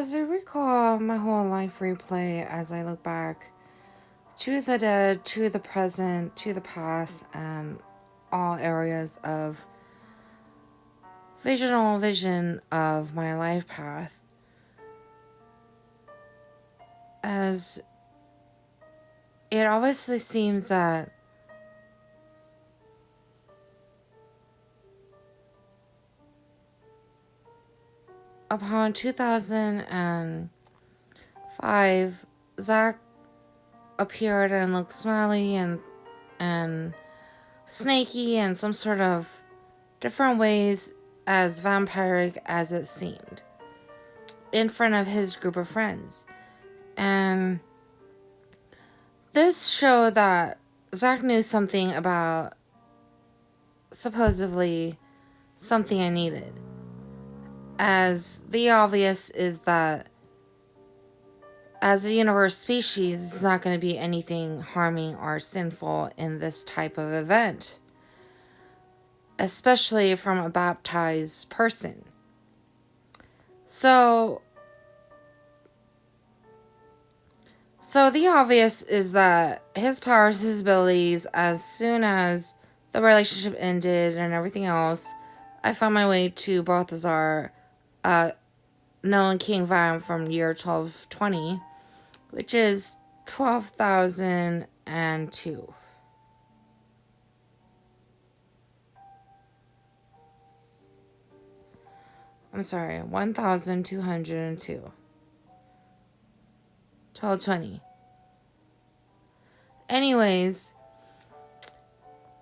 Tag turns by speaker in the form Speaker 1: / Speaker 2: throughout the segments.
Speaker 1: As I recall my whole life replay as I look back to the dead, to the present, to the past, and all areas of vision of my life path, as it obviously seems that upon 2005, Zach appeared and looked smiley and snaky in some sort of different ways, as vampiric as it seemed, in front of his group of friends. And this showed that Zach knew something about supposedly something I needed. As the obvious is that as a universe species, it's not going to be anything harming or sinful in this type of event, especially from a baptized person. So the obvious is that his powers, his abilities, as soon as the relationship ended and everything else, I found my way to Balthazar, known King Vam from year 1220, which is 12,002. I'm sorry, 1,202. 1220. Anyways,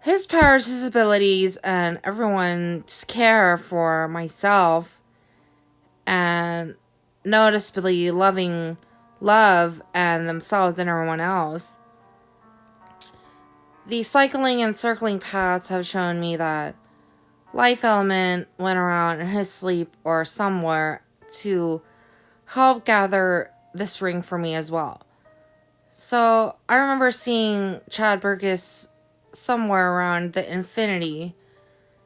Speaker 1: his powers, his abilities, and everyone's care for myself, and noticeably loving love and themselves and everyone else. The cycling and circling paths have shown me that Life Element went around in his sleep or somewhere to help gather this ring for me as well. So I remember seeing Chad Burgess somewhere around the infinity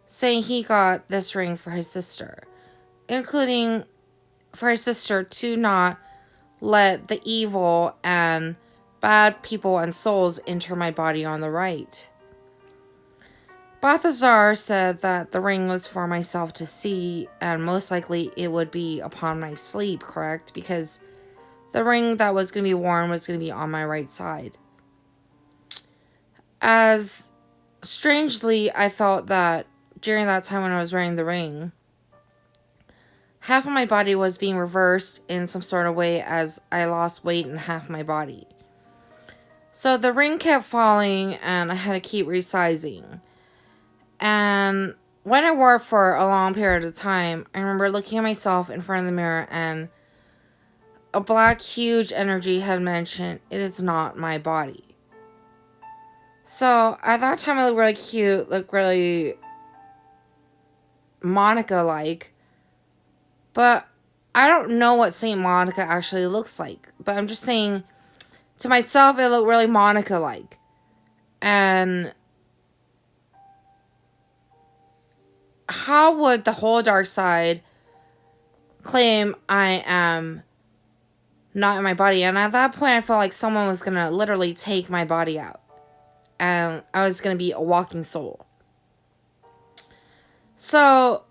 Speaker 1: saying he got this ring for his sister, including for his sister to not let the evil and bad people and souls enter my body on the right. Balthazar said that the ring was for myself to see, and most likely it would be upon my sleep, correct? Because the ring that was going to be worn was going to be on my right side. As strangely, I felt that during that time when I was wearing the ring, half of my body was being reversed in some sort of way as I lost weight in half my body. So the ring kept falling and I had to keep resizing. And when I wore it for a long period of time, I remember looking at myself in front of the mirror and a black huge energy had mentioned, it is not my body. So at that time I looked really cute, looked really Monica-like. But I don't know what Saint Monica actually looks like. But I'm just saying, to myself, it looked really Monica-like. And how would the whole dark side claim I am not in my body? And at that point, I felt like someone was going to literally take my body out. And I was going to be a walking soul. So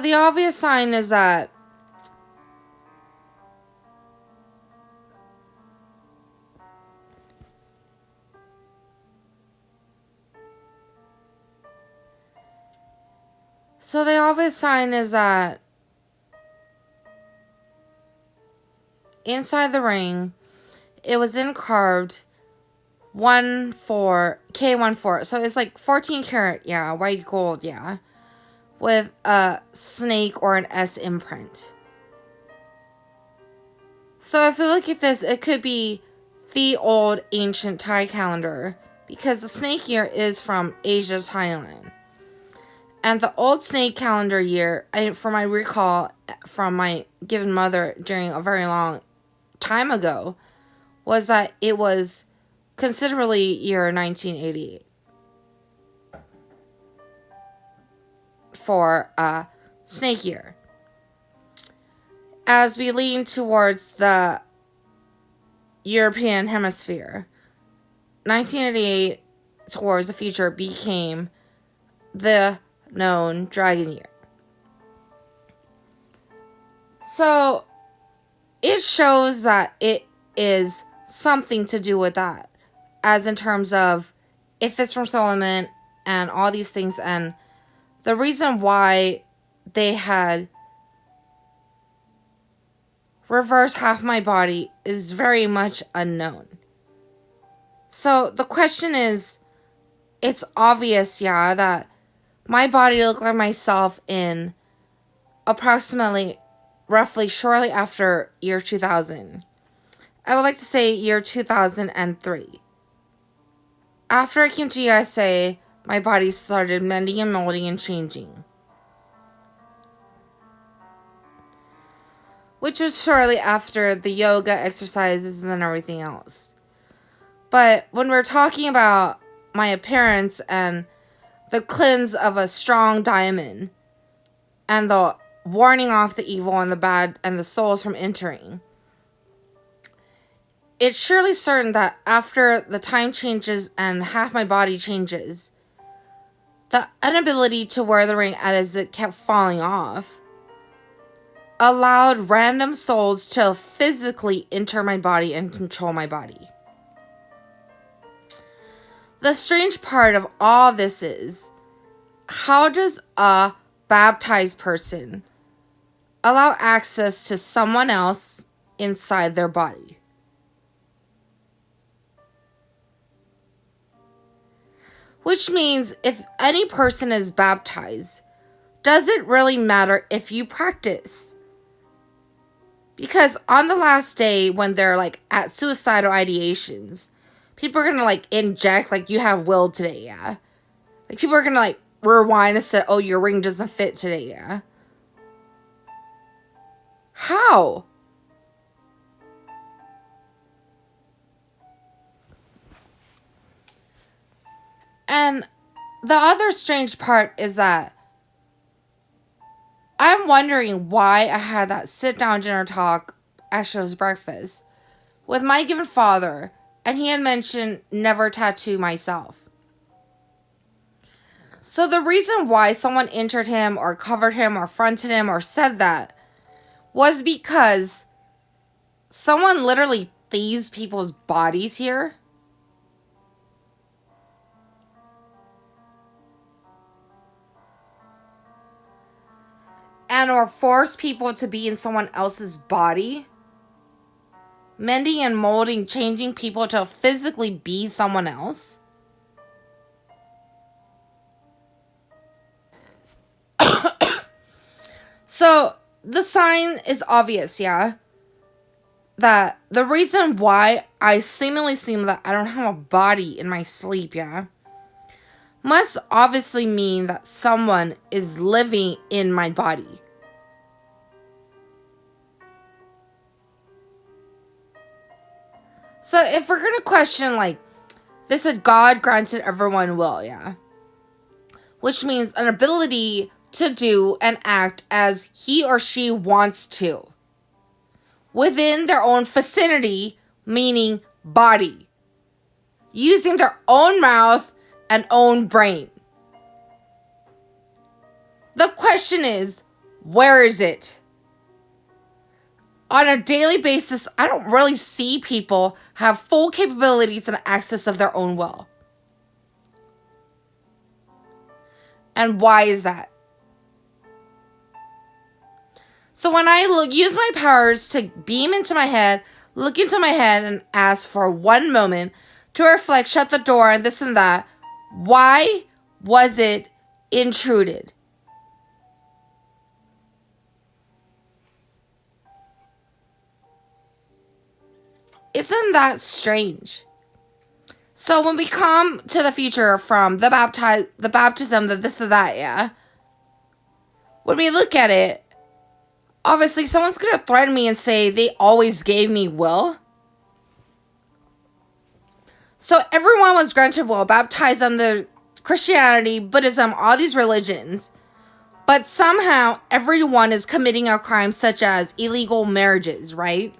Speaker 1: the obvious sign is that inside the ring, it was carved 14K14. So it's like 14 karat, yeah, white gold, yeah, with a snake or an S imprint. So if you look at this, it could be the old ancient Thai calendar, because the snake year is from Asia, Thailand. And the old snake calendar year, from my recall from my given mother during a very long time ago, was that it was considerably year 1988. for a snake year. As we lean towards the European hemisphere, 1988 towards the future became the known dragon year. So it shows that it is something to do with that, as in terms of if it's from Solomon and all these things, and the reason why they had reversed half my body is very much unknown. So the question is, it's obvious, yeah, that my body looked like myself in approximately, roughly, shortly after year 2000. I would like to say year 2003. After I came to USA, my body started mending and molding and changing, which was shortly after the yoga exercises and everything else. But when we're talking about my appearance and the cleanse of a strong diamond and the warning off the evil and the bad and the souls from entering, it's surely certain that after the time changes and half my body changes, the inability to wear the ring as it kept falling off allowed random souls to physically enter my body and control my body. The strange part of all this is, how does a baptized person allow access to someone else inside their body? Which means if any person is baptized, does it really matter if you practice? Because on the last day when they're like at suicidal ideations, people are going to like inject like you have will today, yeah? Like people are going to like rewind and say, oh, your ring doesn't fit today, yeah? How? And the other strange part is that I'm wondering why I had that sit-down dinner talk, actually it was breakfast, with my given father, and he had mentioned never tattoo myself. So the reason why someone entered him or covered him or fronted him or said that was because someone literally thieves people's bodies here. And or force people to be in someone else's body. Mending and molding, changing people to physically be someone else. So, the sign is obvious, yeah? That the reason why I seemingly seem that I don't have a body in my sleep, yeah? Must obviously mean that someone is living in my body. So if we're going to question, like, this is God granted everyone will, yeah? Which means an ability to do and act as he or she wants to. Within their own vicinity, meaning body. Using their own mouth and own brain. The question is, where is it? On a daily basis, I don't really see people have full capabilities and access of their own will. And why is that? So when I use my powers to beam into my head, look into my head, and ask for one moment to reflect, shut the door, and this and that, why was it intruded? Isn't that strange? So when we come to the future from the baptism, the this or that, yeah? When we look at it, obviously someone's going to threaten me and say they always gave me will. So everyone was granted will, baptized under Christianity, Buddhism, all these religions. But somehow everyone is committing a crime such as illegal marriages, right?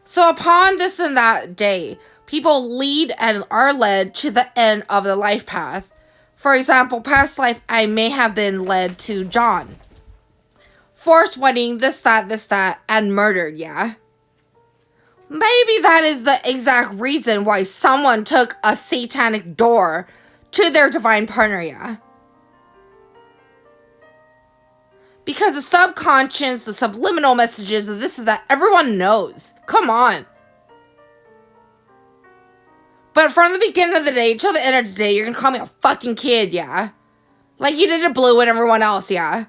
Speaker 1: So upon this and that day, people lead and are led to the end of the life path. For example, past life, I may have been led to John. Forced wedding, this, that, and murdered, yeah? Maybe that is the exact reason why someone took a satanic door to their divine partner, yeah? Because the subconscious, the subliminal messages, the this and that, everyone knows. Come on. But from the beginning of the day till the end of the day, you're gonna call me a fucking kid, yeah? Like you did to Blue and everyone else, yeah?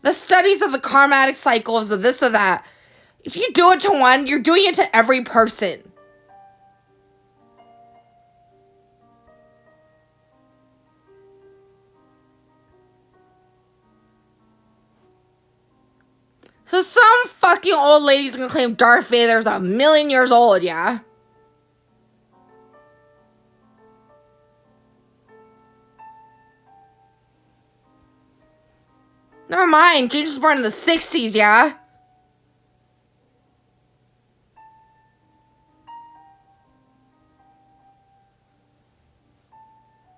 Speaker 1: The studies of the karmatic cycles of this or that, if you do it to one, you're doing it to every person. So some fucking old lady's gonna claim Darth Vader's 1,000,000 years old, yeah? Never mind, James was born in the 60s, yeah?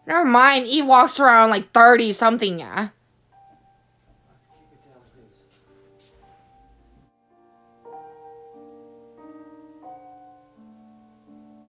Speaker 1: Never mind, Eve walks around like 30 something, yeah?